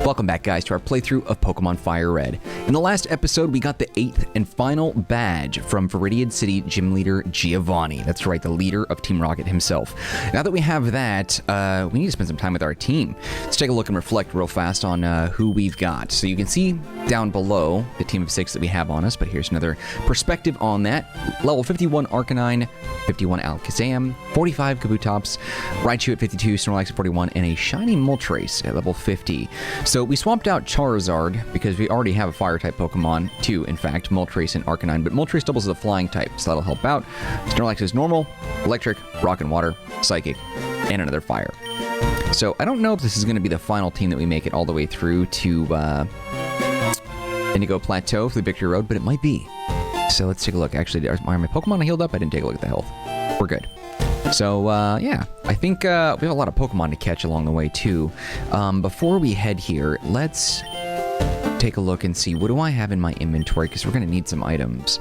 Welcome back, guys, to our playthrough of Pokemon Fire Red. In the last episode, we got the 8th and final badge from FIRERED City Gym Leader Giovanni. That's right, the leader of Team Rocket himself. Now that we have that, we need to spend some time with our team. Let's take a look and reflect real fast on who we've got. So you can see down below the team of 6 that we have on us, but here's another perspective on that. Level 51 Marcanine, 51 Alakazam, 45 Kabutops, Raichu at 52, Snorlax at 41, and a shiny Moltres at level 50. So we swapped out Charizard because we already have a fire-type Pokemon, too, in fact, Moltres and Arcanine, but Moltres doubles as a flying type, so that'll help out. Snorlax is normal, electric, rock and water, psychic, and another fire. So I don't know if this is going to be the final team that we make it all the way through to Indigo Plateau for the Victory Road, but it might be. So let's take a look. Actually, are my Pokemon healed up? I didn't take a look at the health. We're good. So, yeah, I think we have a lot of Pokemon to catch along the way, too. Before we head here, let's take a look and see, what do I have in my inventory? Because we're going to need some items.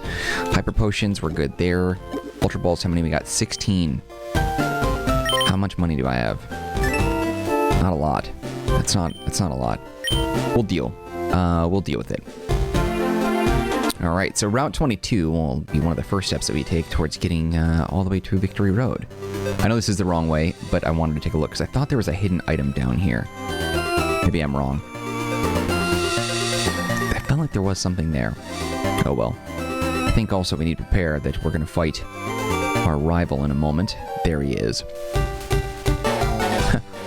Hyper Potions, we're good there. Ultra Balls, how many? We got 16. How much money do I have? Not a lot. That's not a lot. We'll deal. We'll deal with it. Alright, so Route 22 will be one of the first steps that we take towards getting all the way to Victory Road. I know this is the wrong way, but I wanted to take a look because I thought there was a hidden item down here. Maybe I'm wrong. I felt like there was something there. Oh well. I think also we need to prepare that we're going to fight our rival in a moment. There he is.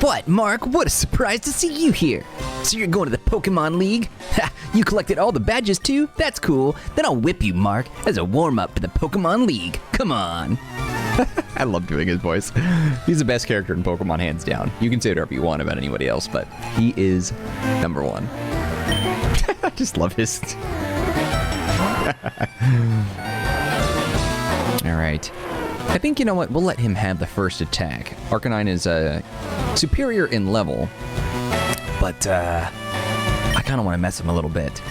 What, Mark? What a surprise to see you here. So you're going to the Pokemon League? Ha! You collected all the badges too? That's cool. Then I'll whip you, Mark, as a warm-up to the Pokemon League. Come on. I love doing his voice. He's the best character in Pokemon, hands down. You can say whatever you want about anybody else, but he is number one. I just love his... Alright. I think, you know what, we'll let him have the first attack. Arcanine is superior in level, but I kind of want to mess him a little bit.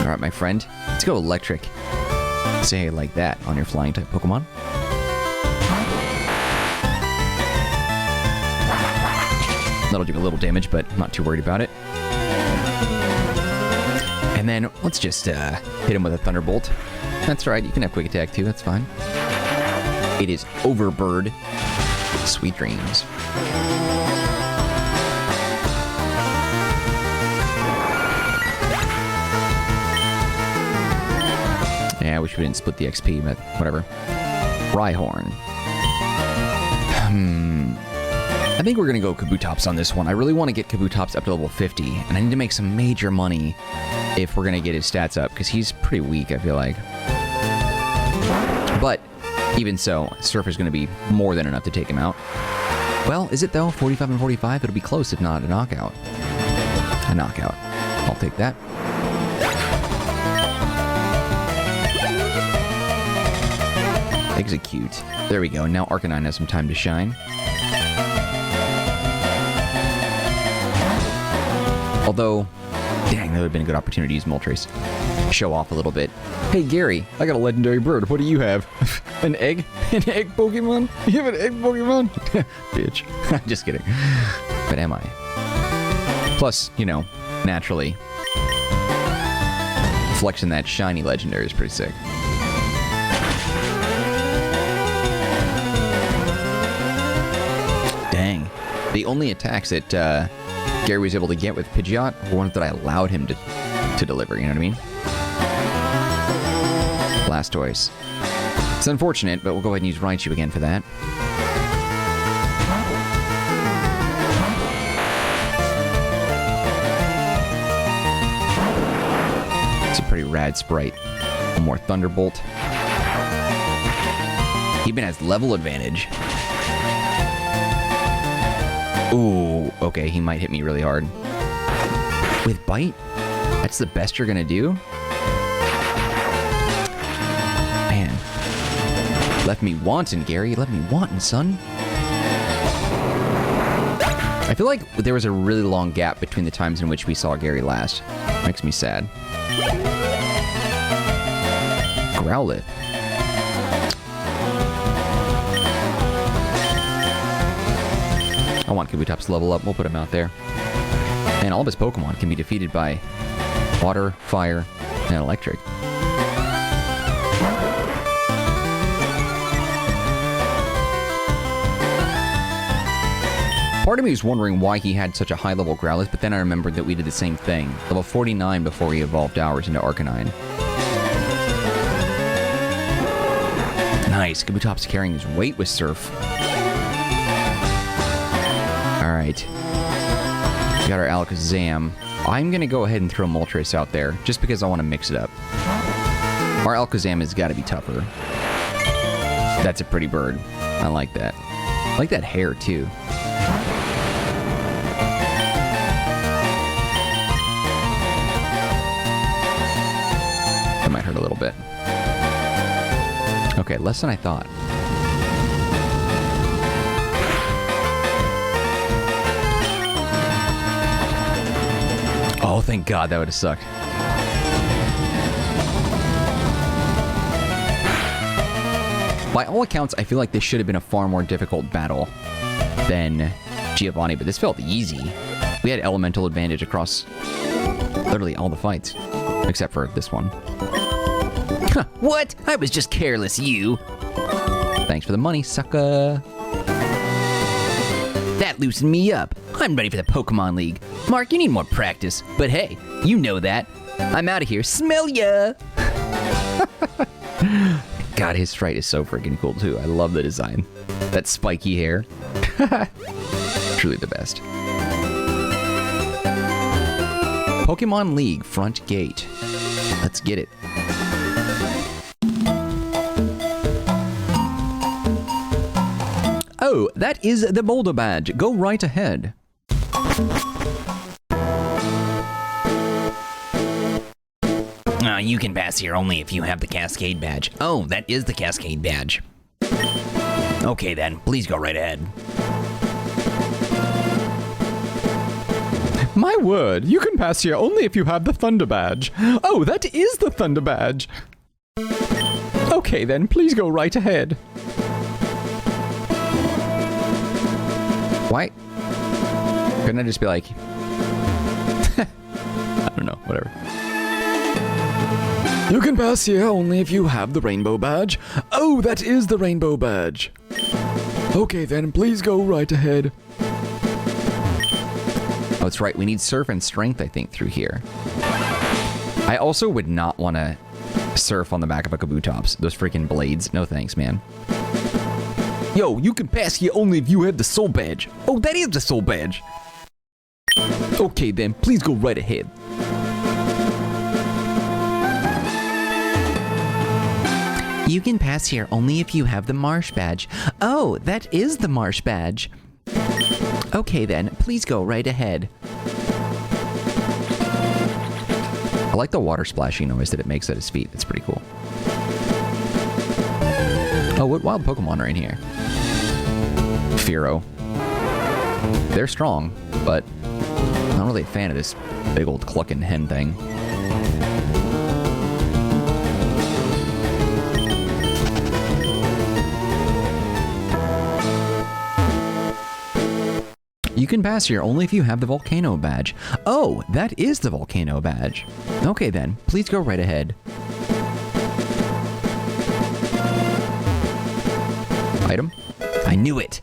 Alright, my friend, let's go electric. Say it like that on your flying type Pokemon. That'll do a little damage, but I'm not too worried about it. And then let's just hit him with a Thunderbolt. That's right, you can have quick attack too, that's fine. It is Overbird. Sweet dreams. Yeah, I wish we didn't split the XP, but whatever. Rhyhorn. I think we're going to go Kabutops on this one. I really want to get Kabutops up to level 50, and I need to make some major money if we're going to get his stats up, because he's pretty weak, I feel like. But even so, Surf is going to be more than enough to take him out. Well, is it though? 45 and 45? It'll be close if not a knockout. A knockout. I'll take that. Execute. There we go. Now Arcanine has some time to shine. Although, dang, that would have been a good opportunity to use Moltres. Show off a little bit. Hey Gary, I got a legendary bird. What do you have? An egg? An egg Pokemon? You have an egg Pokemon? Bitch. Just kidding. But am I? Plus, you know, naturally, flexing that shiny legendary is pretty sick. Dang. The only attacks that Gary was able to get with Pidgeot were ones that I allowed him to deliver, you know what I mean? Blastoise. It's unfortunate, but we'll go ahead and use Raichu again for that. It's a pretty rad sprite. One more Thunderbolt. He even has level advantage. Ooh, okay, he might hit me really hard. With Bite? That's the best you're gonna do? Man. Left me wanting, Gary. Left me wanting, son. I feel like there was a really long gap between the times in which we saw Gary last. Makes me sad. Growlithe. I want Kabutops to level up. We'll put him out there. And all of his Pokemon can be defeated by water, fire, and electric. Part of me was wondering why he had such a high level Growlithe, but then I remembered that we did the same thing. Level 49 before he evolved ours into Arcanine. Nice. Kabutops carrying his weight with Surf. Alright. Got our Alakazam. I'm going to go ahead and throw Moltres out there, just because I want to mix it up. Our Alakazam has got to be tougher. That's a pretty bird. I like that. I like that hair, too. That might hurt a little bit. Okay, less than I thought. Oh, thank God, that would have sucked. By all accounts, I feel like this should have been a far more difficult battle than Giovanni, but this felt easy. We had elemental advantage across literally all the fights, except for this one. Huh, what? I was just careless, you. Thanks for the money, sucker. That loosened me up. I'm ready for the Pokemon League. Mark, you need more practice. But hey, you know that. I'm out of here. Smell ya! God, his sprite is so freaking cool, too. I love the design. That spiky hair. Truly the best. Pokemon League front gate. Let's get it. Oh, that is the Boulder Badge. Go right ahead. You can pass here only if you have the Cascade Badge. Oh, that is the Cascade Badge. Okay then, please go right ahead. My word, you can pass here only if you have the Thunder Badge. Oh, that is the Thunder Badge. Okay then, please go right ahead. Why? Couldn't I just be like... I don't know, whatever. You can pass here only if you have the Rainbow Badge. Oh, that is the Rainbow Badge. Okay then, please go right ahead. Oh, that's right. We need Surf and Strength, I think, through here. I also would not want to surf on the back of a Kabutops. Those freaking blades. No thanks, man. Yo, you can pass here only if you have the Soul Badge. Oh, that is the Soul Badge. Okay then, please go right ahead. You can pass here only if you have the Marsh Badge. Oh, that is the Marsh Badge. Okay then, please go right ahead. I like the water splashing noise that it makes at his feet. It's pretty cool. Oh, what wild Pokemon are in here? Fearow. They're strong, but I'm not really a fan of this big old clucking hen thing. You can pass here only if you have the Volcano Badge. Oh, that is the Volcano Badge. Okay then, please go right ahead. Item? I knew it.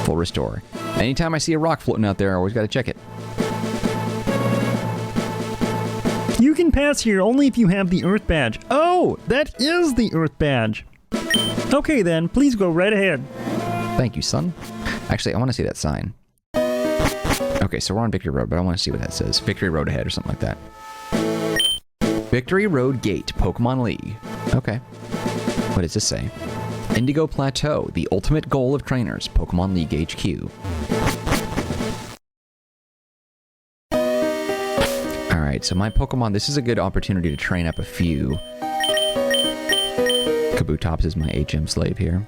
Full restore. Anytime I see a rock floating out there, I always gotta check it. You can pass here only if you have the Earth Badge. Oh, that is the Earth Badge. Okay then, please go right ahead. Thank you, son. Actually, I want to see that sign. Okay, so we're on Victory Road, but I want to see what that says. Victory Road ahead or something like that. Victory Road Gate, Pokemon League. Okay. What does this say? Indigo Plateau, the ultimate goal of trainers, Pokemon League HQ. Alright, so my Pokemon, this is a good opportunity to train up a few. Kabutops is my HM slave here.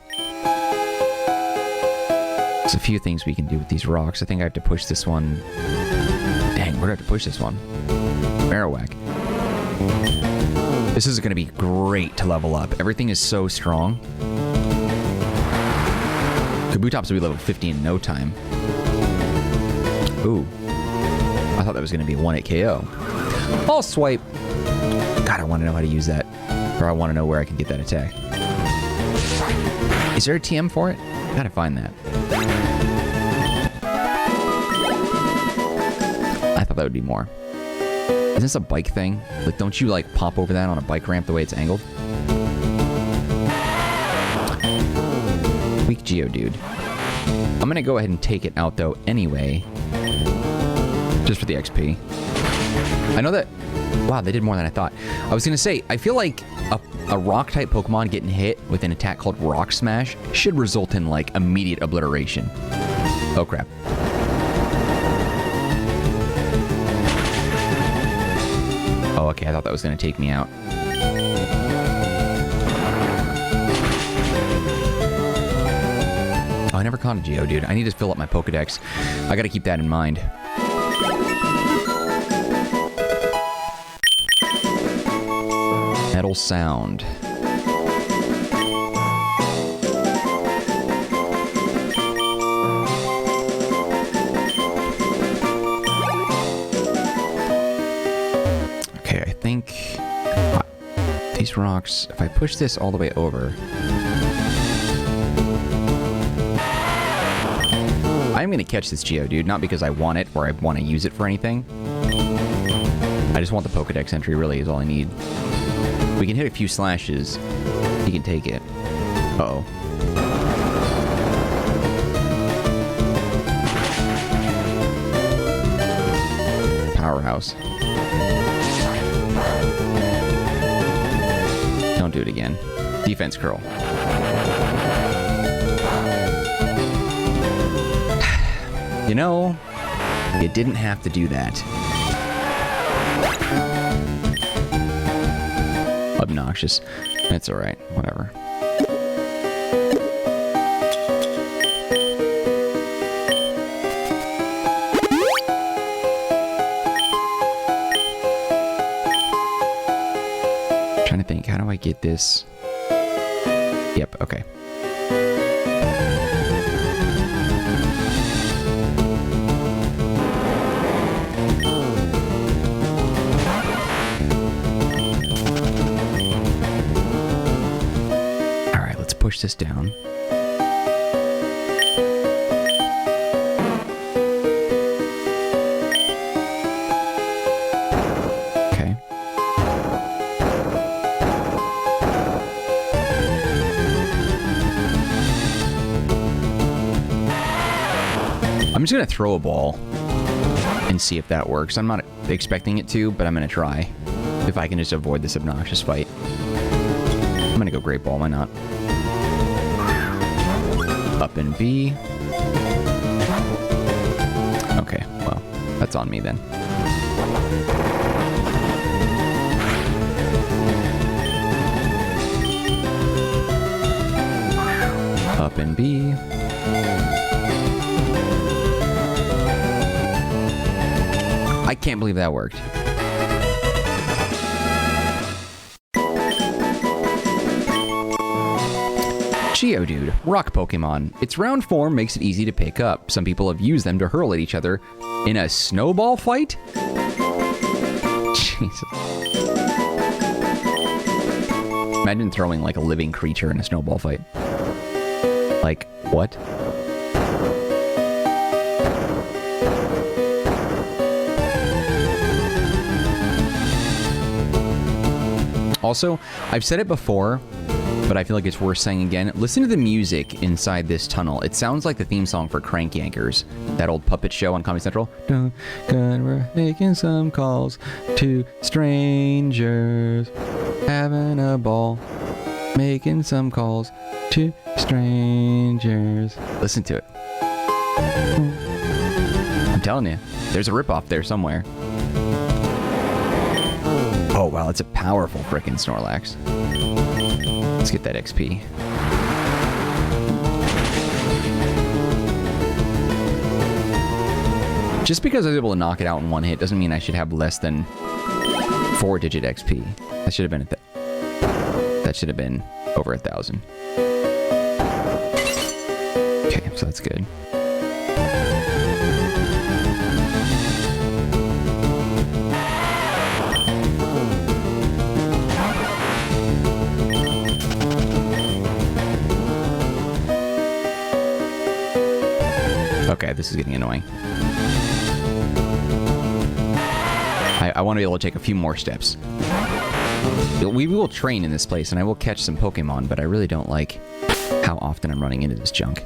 There's a few things we can do with these rocks. I think I have to push this one. Dang, where do I have to push this one? Marowak. This is going to be great to level up. Everything is so strong. Kabutops will be level 50 in no time. Ooh. I thought that was going to be a 1-hit KO. I'll swipe. God, I want to know how to use that. Or I want to know where I can get that attack. Is there a TM for it? Gotta find that. I thought that would be more. Is this a bike thing? Like, don't you, like, pop over that on a bike ramp the way it's angled? Weak Geodude. I'm gonna go ahead and take it out, though, anyway. Just for the XP. I know that... Wow, they did more than I thought. I was gonna say, I feel like a rock-type Pokemon getting hit with an attack called Rock Smash should result in, like, immediate obliteration. Oh, crap. Oh, okay, I thought that was gonna take me out. Oh, I never caught a Geodude. I need to fill up my Pokedex. I gotta keep that in mind. Metal Sound. Okay, I think these rocks, if I push this all the way over, I'm going to catch this Geodude, not because I want it or I want to use it for anything. I just want the Pokedex entry, really, is all I need. We can hit a few slashes. He can take it. Uh-oh. Powerhouse. Don't do it again. Defense curl. You know, you didn't have to do that. Obnoxious. It's alright. Whatever. Trying to think, how do I get this? Yep, okay. Push this down. Okay. I'm just gonna throw a ball and see if that works. I'm not expecting it to, but I'm gonna try. If I can just avoid this obnoxious fight. I'm gonna go Great Ball, why not? Up in B. Okay, well, that's on me then. Up in B. I can't believe that worked. Geodude, rock Pokemon. Its round form makes it easy to pick up. Some people have used them to hurl at each other in a snowball fight? Jesus. Imagine throwing like a living creature in a snowball fight. Like, what? Also, I've said it before, but I feel like it's worth saying again. Listen to the music inside this tunnel. It sounds like the theme song for Crank Yankers, that old puppet show on Comedy Central. We're making some calls to strangers, having a ball, making some calls to strangers. Listen to it. I'm telling you, there's a ripoff there somewhere. Oh wow, it's a powerful frickin' Snorlax. Let's get that XP. Just because I was able to knock it out in one hit doesn't mean I should have less than 4-digit XP. That should have been that should have been over 1,000. Okay, so that's good. this is getting annoying. I want to be able to take a few more steps. We will train in this place, and I will catch some Pokemon, but I really don't like how often I'm running into this junk.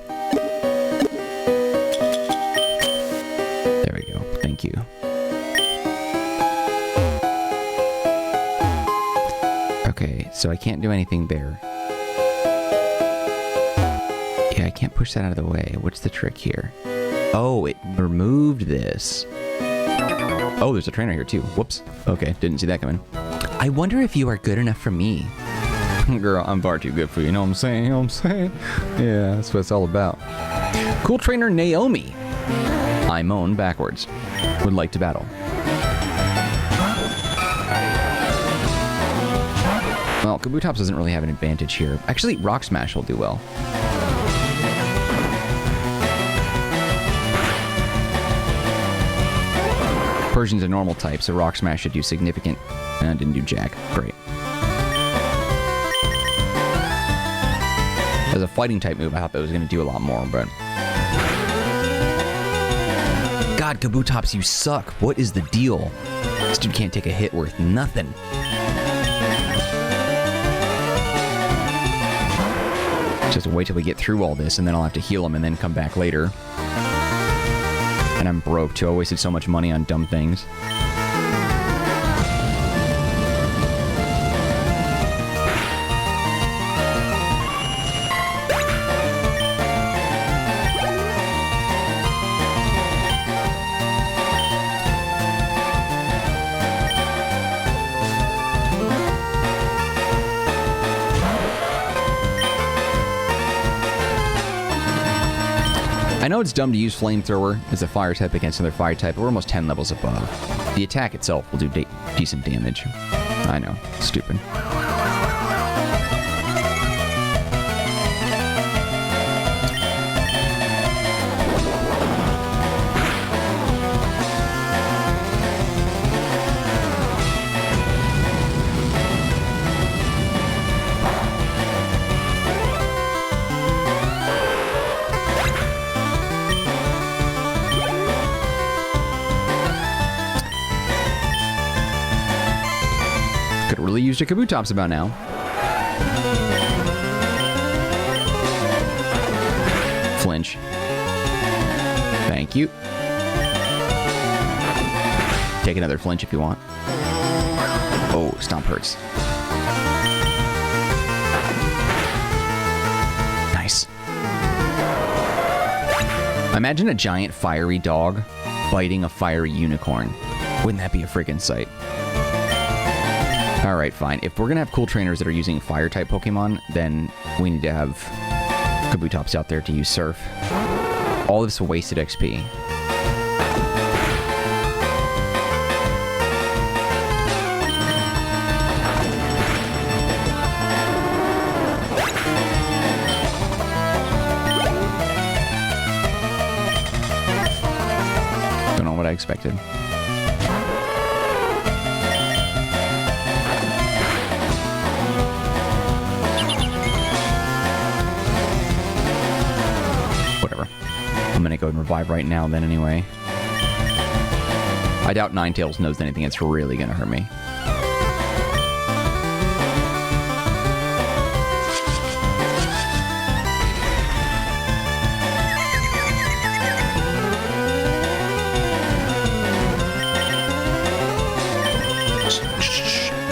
There we go. Thank you. Okay, so I can't do anything there. Yeah, I can't push that out of the way. What's the trick here? Oh, it removed this. Oh, there's a trainer here too. Whoops. Okay, didn't see that coming. I wonder if you are good enough for me. Girl, I'm far too good for you. You know what I'm saying? You know what I'm saying? Yeah, that's what it's all about. Cool trainer Naomi. I moan backwards. Would like to battle. Well, Kabutops doesn't really have an advantage here. Actually, Rock Smash will do well. Persian's a normal type, so Rock Smash should do significant. And didn't do jack. Great. As a fighting type move, I thought that was going to do a lot more, but... God, Kabutops, you suck. What is the deal? This dude can't take a hit worth nothing. Just wait till we get through all this, and then I'll have to heal him and then come back later. And I'm broke, too. I wasted so much money on dumb things. I know it's dumb to use Flamethrower as a fire type against another fire type, but we're almost 10 levels above. The attack itself will do decent damage. I know, stupid. Really used your Kabutops about now. Flinch. Thank you. Take another flinch if you want. Oh, Stomp hurts. Nice. Imagine a giant fiery dog biting a fiery unicorn. Wouldn't that be a freaking sight? Alright, fine. If we're going to have cool trainers that are using fire-type Pokemon, then we need to have Kabutops out there to use Surf. All this wasted XP. Don't know what I expected. I'm gonna go and revive right now then anyway. I doubt Ninetales knows anything that's really gonna hurt me.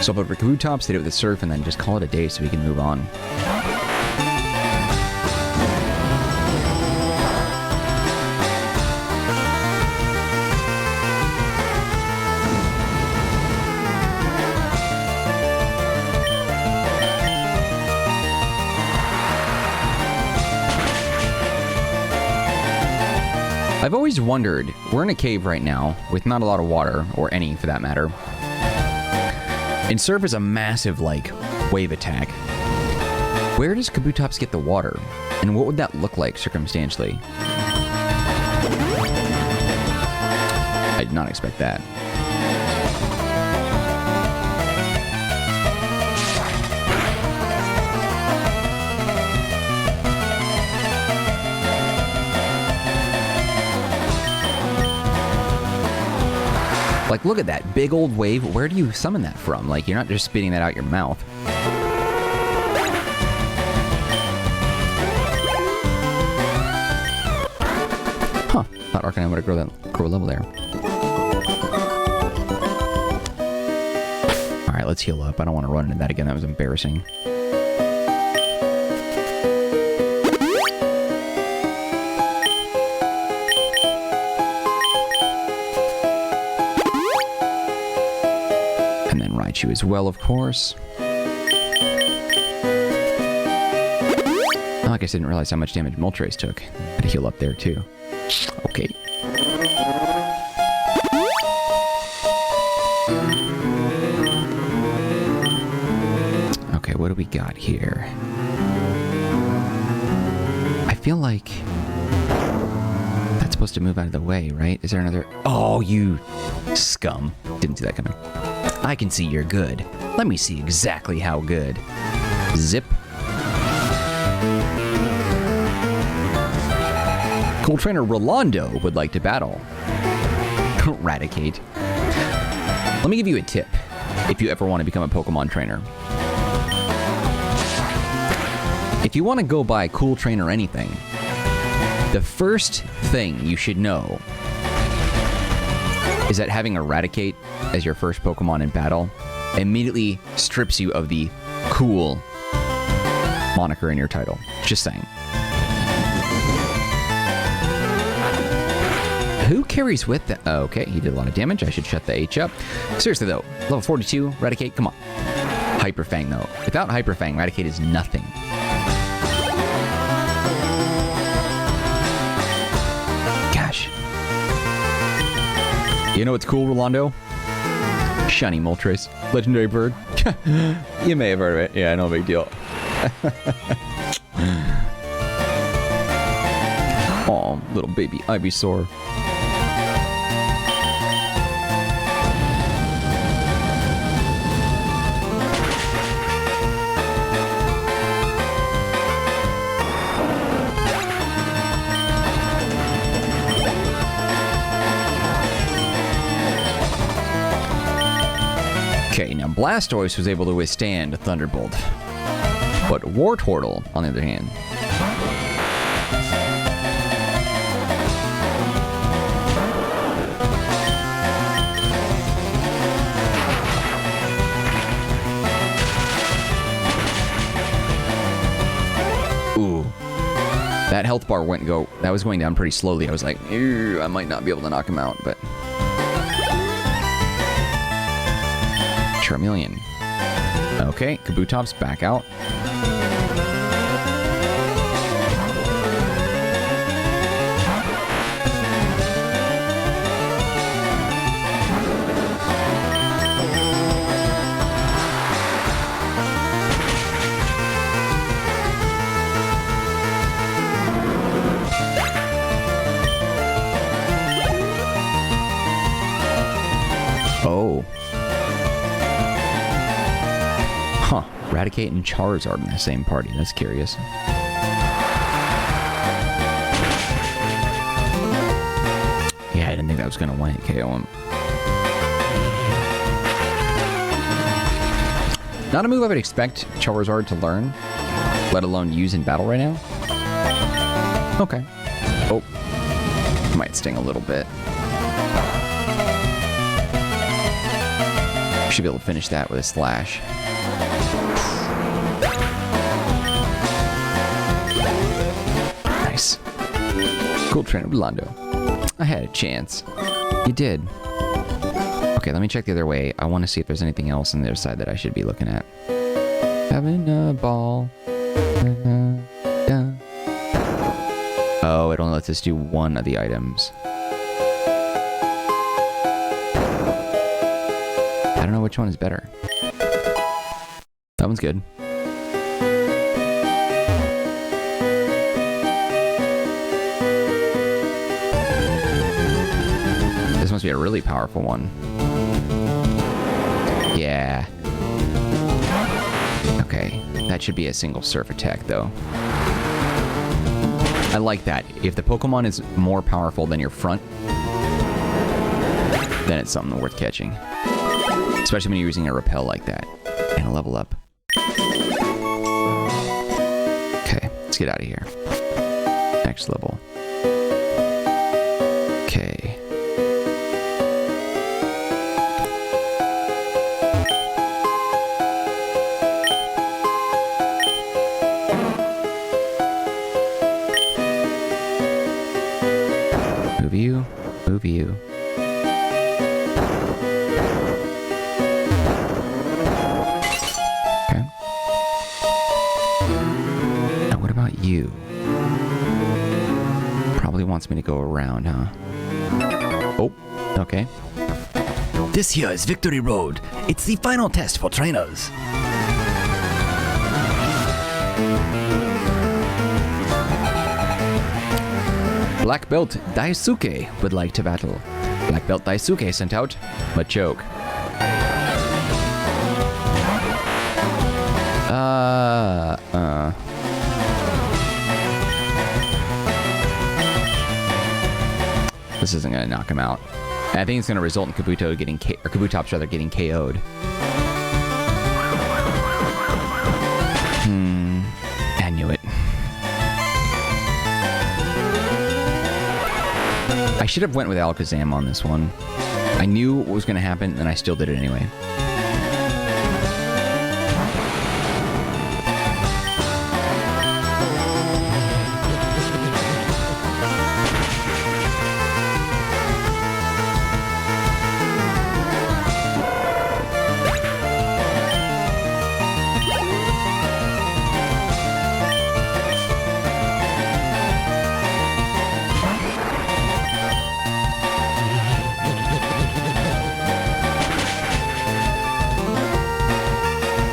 So I'll put Kabutops, hit it with a Surf, and then just call it a day so we can move on. I've always wondered, we're in a cave right now, with not a lot of water, or any for that matter. And Surf is a massive, like, wave attack. Where does Kabutops get the water? And what would that look like, circumstantially? I did not expect that. Like, look at that big old wave. Where do you summon that from? Like, you're not just spitting that out your mouth. Huh. Thought Marcanine would have grow a level there. Alright, let's heal up. I don't want to run into that again. That was embarrassing. And then Raichu as well, of course. Oh, I guess I didn't realize how much damage Moltres took. Had to heal up there, too. Okay. Okay, what do we got here? I feel like that's supposed to move out of the way, right? Is there another... Oh, you scum. Didn't see that coming. I can see you're good. Let me see exactly how good. Zip. Cool Trainer Rolando would like to battle. Eradicate. Let me give you a tip if you ever want to become a Pokemon trainer. If you want to go by Cool Trainer anything, the first thing you should know is that having Eradicate as your first Pokemon in battle immediately strips you of the cool moniker in your title. Just saying. Who carries with the... Oh, okay, he did a lot of damage. I should shut the H up. Seriously, though. Level 42, Eradicate, come on. Hyper Fang, though. Without Hyper Fang, Eradicate is nothing. Gosh. You know what's cool, Rolando? Shiny Moltres. Legendary bird. You may have heard of it. Yeah, no big deal. Aw, little baby Ivysaur. Okay, now Blastoise was able to withstand Thunderbolt, but Wartortle, on the other hand, ooh, that health bar that was going down pretty slowly. I was like, ew, I might not be able to knock him out, but Charmeleon. Okay, Kabutops back out. Oh. Eradicate and Charizard in the same party. That's curious. Yeah, I didn't think that was going to one-hit KO him. Not a move I would expect Charizard to learn, let alone use in battle right now. Okay. Oh. Might sting a little bit. Should be able to finish that with a slash. Nice. Cool Trainer Rolando. I had a chance. You did. Okay, let me check the other way. I want to see if there's anything else on the other side that I should be looking at. Having a ball. Oh, it only lets us do one of the items. I don't know which one is better. That one's good. This must be a really powerful one. Yeah. Okay, that should be a single surf attack, though. I like that. If the Pokemon is more powerful than your front, then it's something worth catching. Especially when you're using a repel like that. And a level up. Okay, let's get out of here. Next level. Okay. Move you. Move you. Okay. Now what about you? Probably wants me to go around, huh? Oh, okay. This here is Victory Road. It's the final test for trainers. Black Belt Daisuke would like to battle. Black Belt Daisuke sent out Machoke. This isn't gonna knock him out. I think it's gonna result in Kabuto getting or Kabutops rather getting KO'd. I knew it. I should have went with Alakazam on this one. I knew what was gonna happen, and I still did it anyway.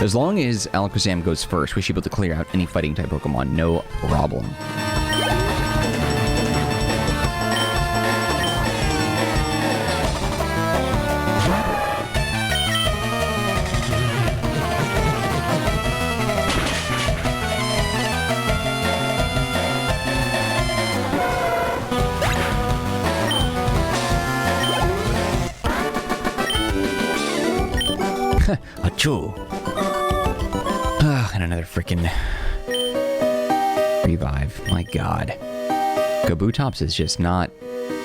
As long as Alakazam goes first, we should be able to clear out any fighting type Pokemon, no problem. Achoo. And another freaking revive. My god. Kabutops is just not...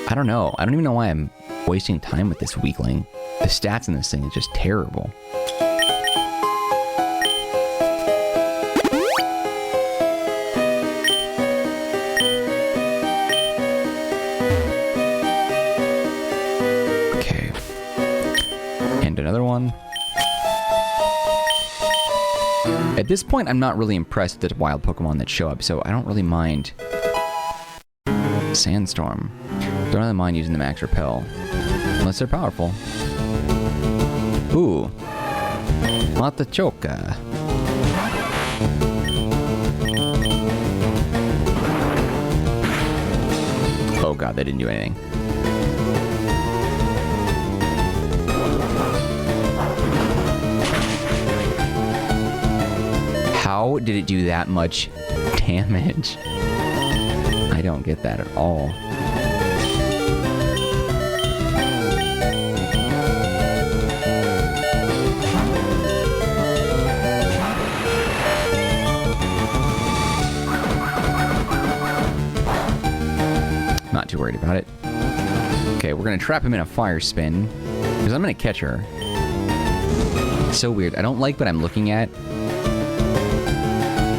I don't know. I don't even know why I'm wasting time with this weakling. The stats in this thing is just terrible. Okay. And another one. At this point, I'm not really impressed with the wild Pokemon that show up, so I don't really mind. Sandstorm. Don't really mind using the Max Repel. Unless they're powerful. Ooh. Matachoka. Oh god, that didn't do anything. How did it do that much damage? I don't get that at all. Not too worried about it. Okay, we're gonna trap him in a fire spin because I'm gonna catch her. It's so weird. I don't like what I'm looking at.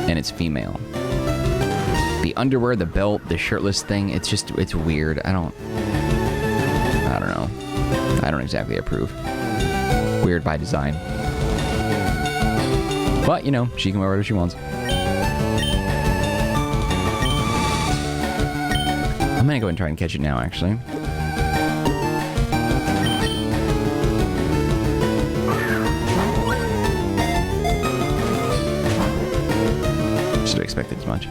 And it's female. The underwear, the belt, the shirtless thing, it's weird. I don't know. I don't exactly approve. Weird by design. But, you know, she can wear whatever she wants. I'm gonna go and try and catch it now, actually. Should have expected as much.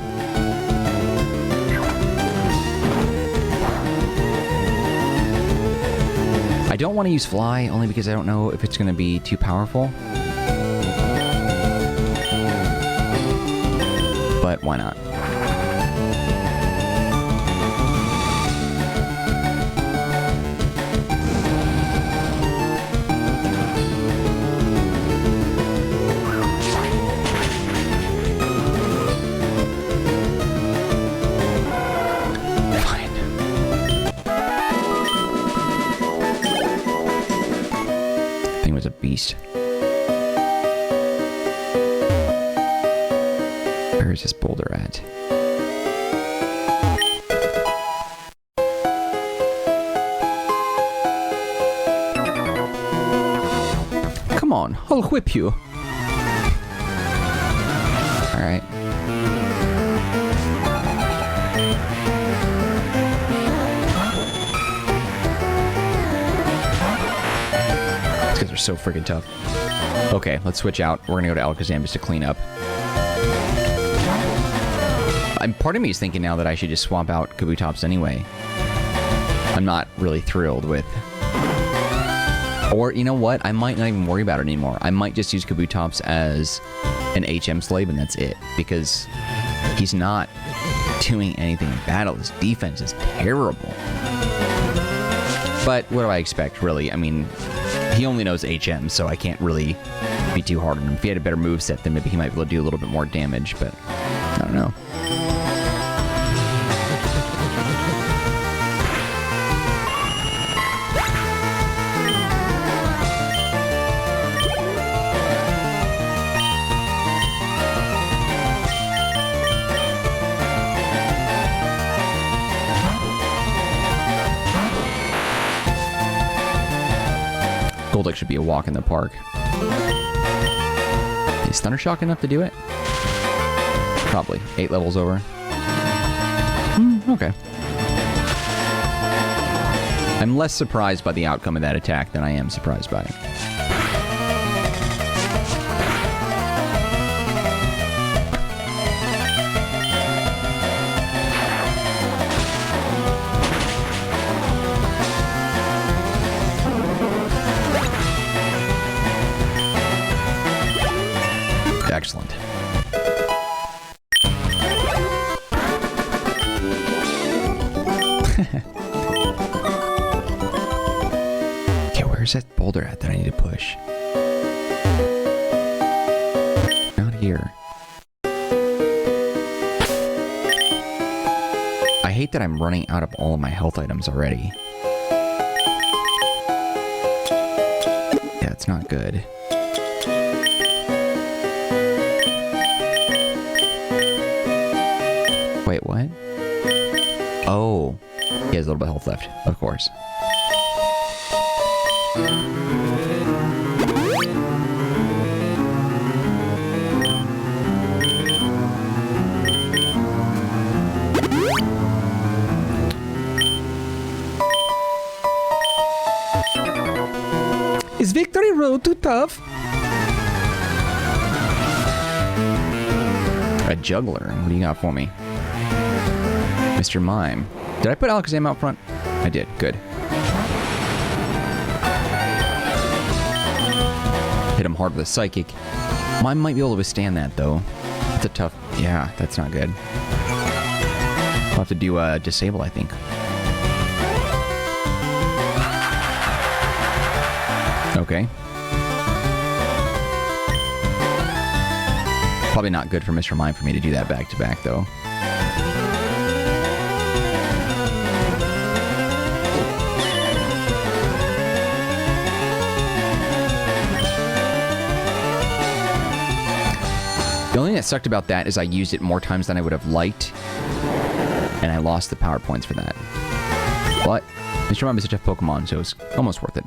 I don't want to use Fly, only because I don't know if it's going to be too powerful. But why not? Thing was a beast. Where is this boulder at? Come on, I'll whip you. Alright. These guys are so freaking tough. Okay, let's switch out. We're gonna go to Alakazam just to clean up. Part of me is thinking now that I should just swap out Kabutops anyway. I'm not really thrilled with... Or, you know what? I might not even worry about it anymore. I might just use Kabutops as an HM slave and that's it. Because he's not doing anything in battle. His defense is terrible. But what do I expect, really? I mean, he only knows HM, so I can't really be too hard on him. If he had a better moveset, then maybe he might be able to do a little bit more damage, but I don't know. Golduck should be a walk in the park. Is Thunder Shock enough to do it? Probably. 8 levels over. Okay. I'm less surprised by the outcome of that attack than I am surprised by it. Excellent. Okay, where's that boulder at that I need to push? Not here. I hate that I'm running out of all of my health items already. Yeah, it's not good. Wait, what? Oh, he has a little bit of health left, of course. Is Victory Road too tough? A juggler. What do you got for me? Mr. Mime. Did I put Alakazam out front? I did. Good. Hit him hard with a Psychic. Mime might be able to withstand that, though. It's a tough... Yeah, that's not good. I'll have to do Disable, I think. Okay. Probably not good for Mr. Mime for me to do that back-to-back, though. The only thing that sucked about that is I used it more times than I would have liked, and I lost the power points for that. But Mr. Mime is such a Pokemon, so it's almost worth it.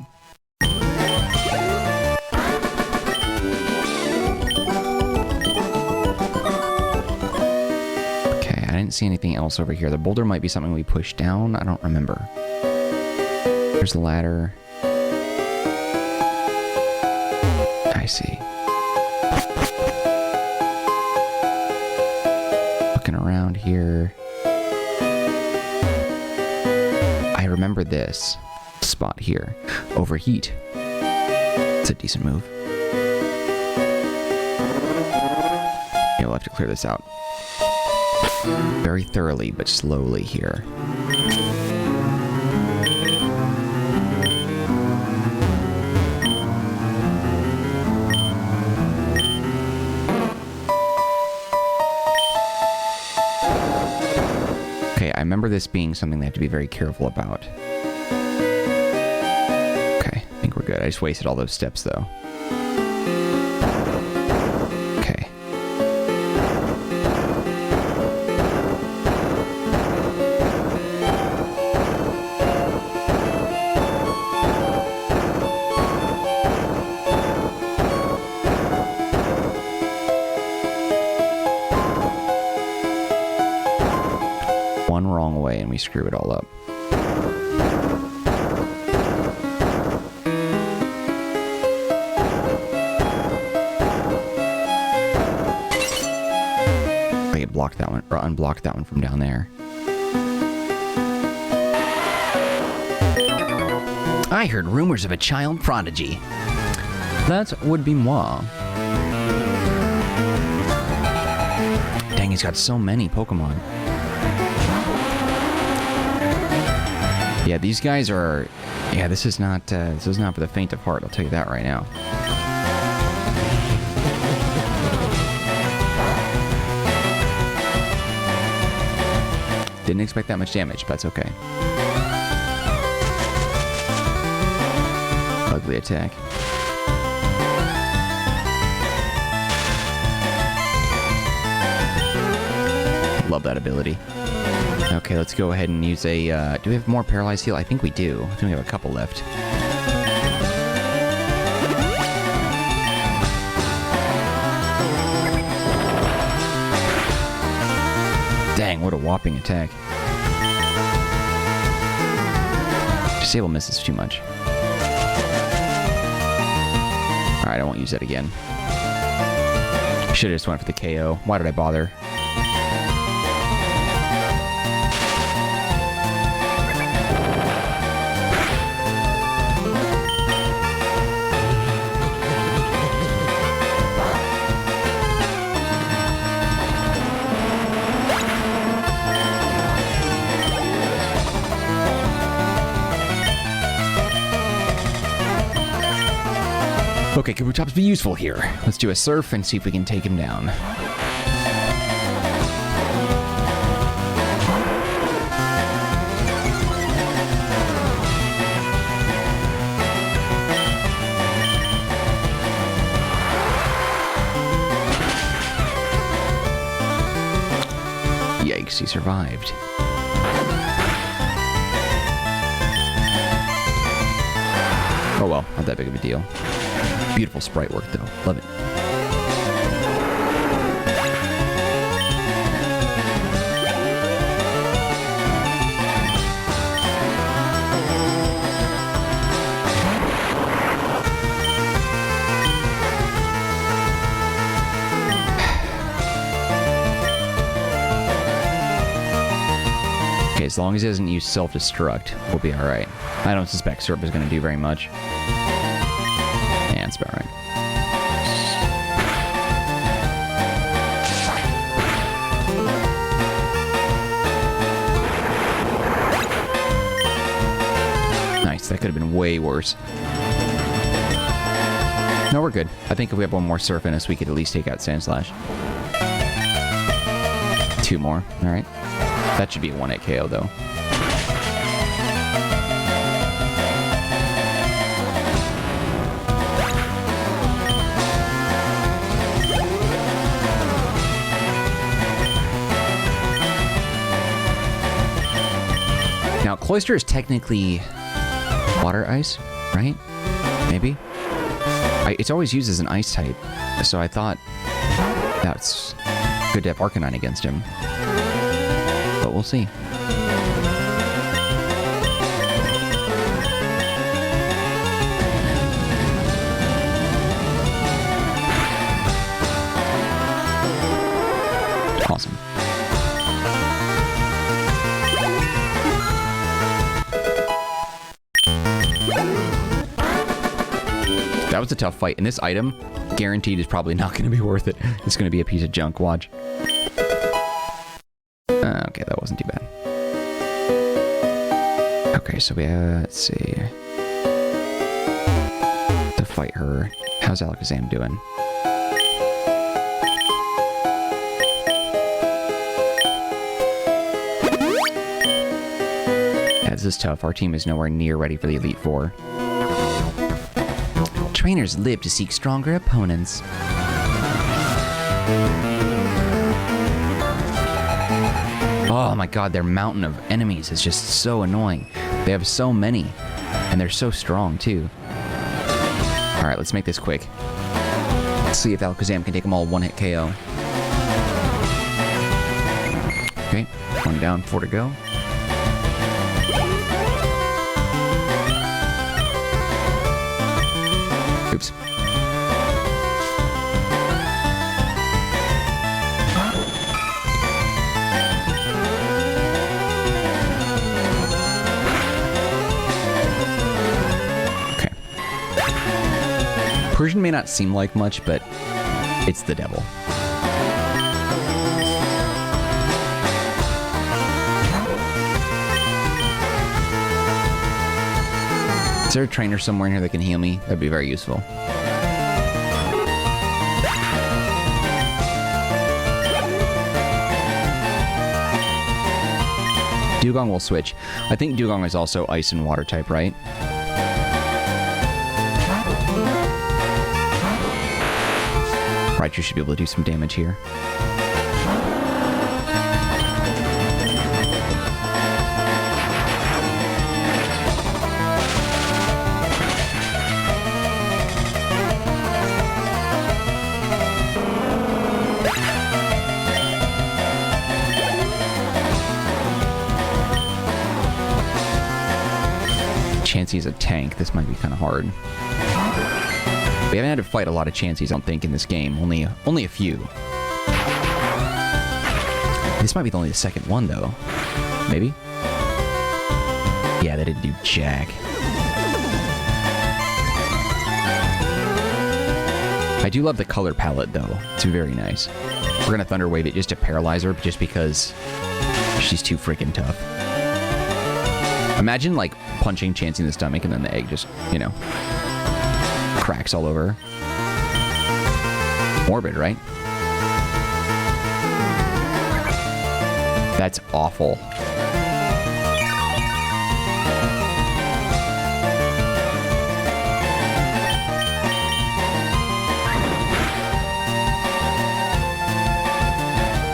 Okay, I didn't see anything else over here. The boulder might be something we push down. I don't remember. There's the ladder. I see. Looking around here. I remember this spot here. Overheat. It's a decent move. Yeah, we'll have to clear this out. Very thoroughly, but slowly here. Okay, I remember this being something they have to be very careful about. Okay, I think we're good. good. I just wasted all those steps, though. Okay. One wrong way and we screw it all up. Block that one, or unblock that one from down there. I heard rumors of a child prodigy. That would be moi. Dang, he's got so many Pokemon. Yeah, these guys are... Yeah, this is not for the faint of heart, I'll tell you that right now. Didn't expect that much damage, but that's okay. Ugly attack. Love that ability. Okay, let's go ahead and use a... do we have more Paralyzed Heal? I think we do. I think we have a couple left. Dang, what a whopping attack. Disable misses too much. Alright, I won't use that again. Should've just went for the KO. Why did I bother? Okay, Kabutops be useful here. Let's do a surf and see if we can take him down. Yikes, he survived. Oh well, not that big of a deal. Beautiful sprite work, though. Love it. Okay, as long as he doesn't use self-destruct, we'll be alright. I don't suspect Syrup is going to do very much. That's about right. Nice, that could have been way worse. No, we're good. I think if we have one more Surf in us, we could at least take out Sandslash. 2 more, alright. That should be a 1-hit KO, though. Now, Cloyster is technically water ice, right? Maybe? It's always used as an ice type, so I thought that's good to have Marcanine against him. But we'll see. Awesome. That was a tough fight, and this item, guaranteed, is probably not going to be worth it. It's going to be a piece of junk, watch. Okay, that wasn't too bad. Okay, so we have, let's see. To fight her. How's Alakazam doing? Yeah, this is tough. Our team is nowhere near ready for the Elite Four. Trainers live to seek stronger opponents. Oh my god, their mountain of enemies is just so annoying. They have so many, and they're so strong too. Alright, let's make this quick. Let's see if Alakazam can take them all one-hit KO. Okay, 1 down, 4 to go. Oops. Okay. Persian may not seem like much, but it's the devil. Is there a trainer somewhere in here that can heal me? That'd be very useful. Dugong will switch. I think Dugong is also ice and water type, right? Right, you should be able to do some damage here. Chansey's a tank. This might be kind of hard. We haven't had to fight a lot of Chanseys, I don't think, in this game. Only a few. This might be only the second one, though. Maybe? Yeah, that didn't do jack. I do love the color palette, though. It's very nice. We're gonna Thunder Wave it just to paralyze her, just because she's too freaking tough. Imagine, like, punching Chansey in the stomach and then the egg just, you know, cracks all over. Morbid, right? That's awful.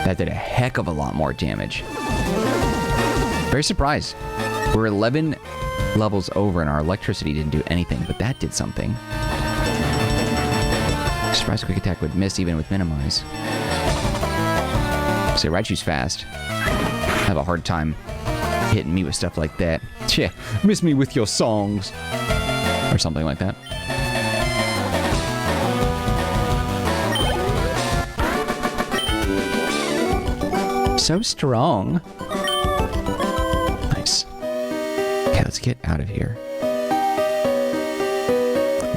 That did a heck of a lot more damage. Very surprised. We're 11 levels over and our electricity didn't do anything, but that did something. Surprise quick attack would miss even with minimize. So Raichu's fast. I have a hard time hitting me with stuff like that. Tch, miss me with your songs. Or something like that. So strong. Nice. Okay, let's get out of here.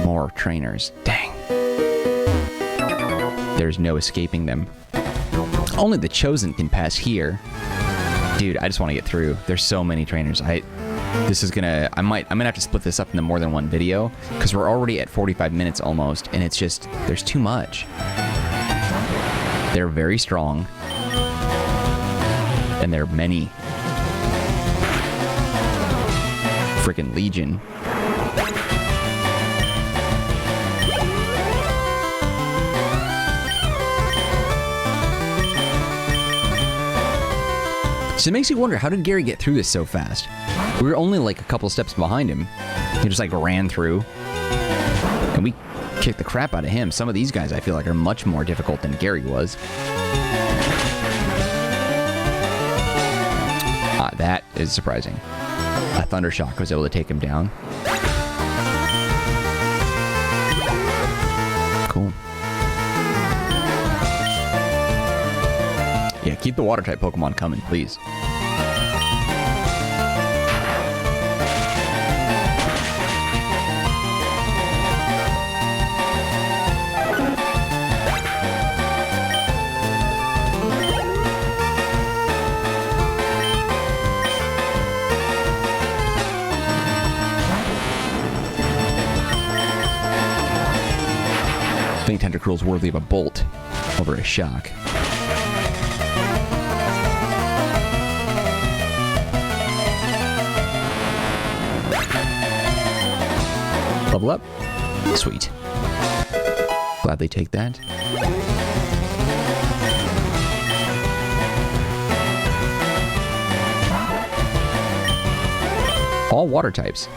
More trainers. Dang. There's no escaping them. Only the chosen can pass here. Dude, I just want to get through. There's so many trainers. I'm gonna have to split this up into more than one video because we're already at 45 minutes almost, and it's just there's too much. They're very strong. And there are many. Freaking Legion. So it makes you wonder, how did Gary get through this so fast? We were only like a couple steps behind him. He just like ran through. And we kicked the crap out of him. Some of these guys I feel like are much more difficult than Gary was. That is surprising. A Thunder Shock was able to take him down. Cool. Yeah, keep the water type Pokemon coming, please. I think Tentacruel's worthy of a Bolt over a Shock. Level up. Sweet. Gladly take that. All water types.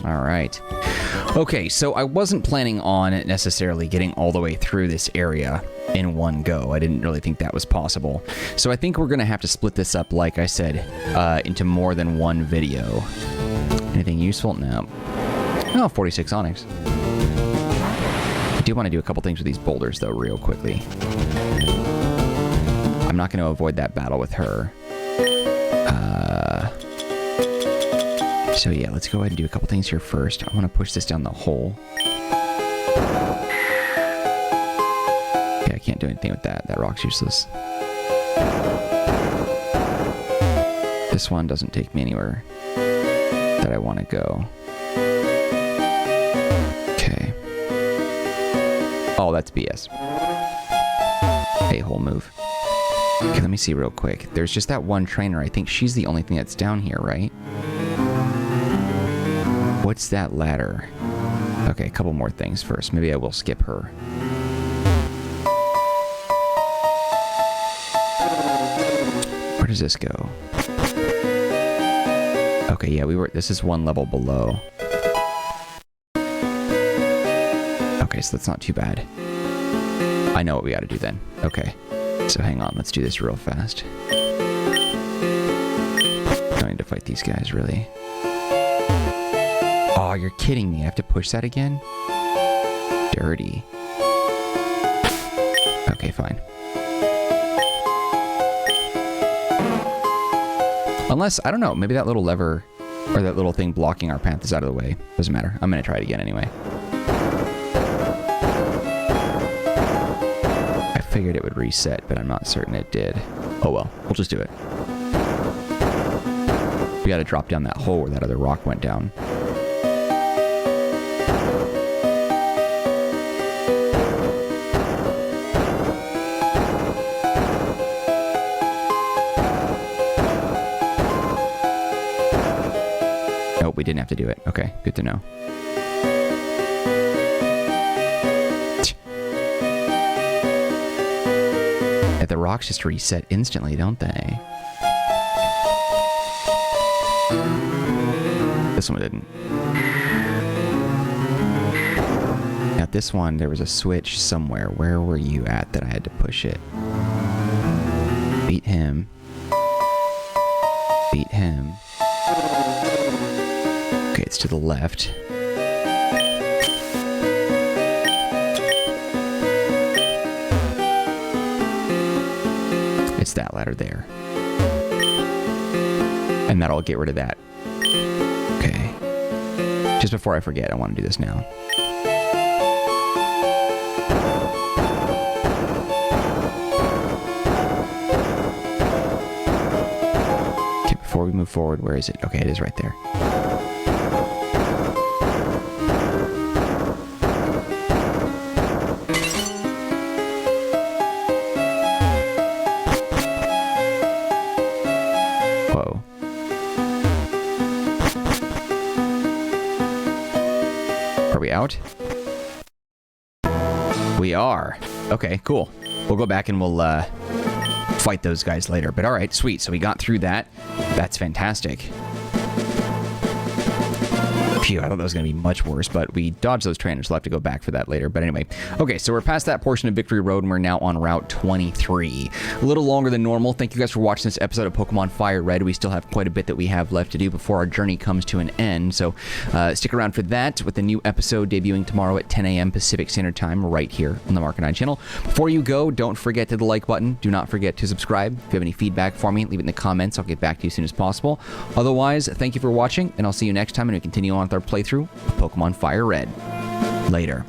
All right. Okay, so I wasn't planning on necessarily getting all the way through this area in one go. I didn't really think that was possible. So I think we're going to have to split this up, like I said, into more than one video. Anything useful? No. Oh, 46 onyx. I do want to do a couple things with these boulders, though, real quickly. I'm not going to avoid that battle with her. So yeah, let's go ahead and do a couple things here first. I want to push this down the hole. Yeah, I can't do anything with that. That rock's useless. This one doesn't take me anywhere that I want to go. Okay. Oh, that's BS. A-hole move. Okay, let me see real quick. There's just that one trainer. I think she's the only thing that's down here, right? What's that ladder? Okay, a couple more things first. Maybe I will skip her. Where does this go? Okay, yeah, this is one level below. Okay, so that's not too bad. I know what we gotta do then. Okay, so hang on, let's do this real fast. Don't need to fight these guys, really. Oh, you're kidding me. I have to push that again? Dirty. Okay, fine. Unless, I don't know, maybe that little lever or that little thing blocking our path is out of the way. Doesn't matter. I'm going to try it again anyway. I figured it would reset, but I'm not certain it did. Oh well, we'll just do it. We got to drop down that hole where that other rock went down. We didn't have to do it. Okay, good to know. Yeah, the rocks just reset instantly, don't they? This one didn't. Now this one, there was a switch somewhere. Where were you at that I had to push it? Beat him. Beat him. Okay, it's to the left. It's that ladder there. And that'll get rid of that. Okay. Just before I forget, I want to do this now. Okay, before we move forward, where is it? Okay, it is right there. Out? We are. Okay, cool. We'll go back and we'll fight those guys later. But all right, sweet. So we got through that. That's fantastic. Phew, I thought that was going to be much worse, but we dodged those trainers. We'll have to go back for that later. But anyway, okay, so we're past that portion of Victory Road, and we're now on Route 23. A little longer than normal. Thank you guys for watching this episode of Pokemon Fire Red. We still have quite a bit that we have left to do before our journey comes to an end, so stick around for that with the new episode debuting tomorrow at 10 a.m. Pacific Standard Time right here on the Marcanine channel. Before you go, don't forget to hit the like button. Do not forget to subscribe. If you have any feedback for me, leave it in the comments. I'll get back to you as soon as possible. Otherwise, thank you for watching, and I'll see you next time, and we continue on with our playthrough of Pokemon Fire Red. Later.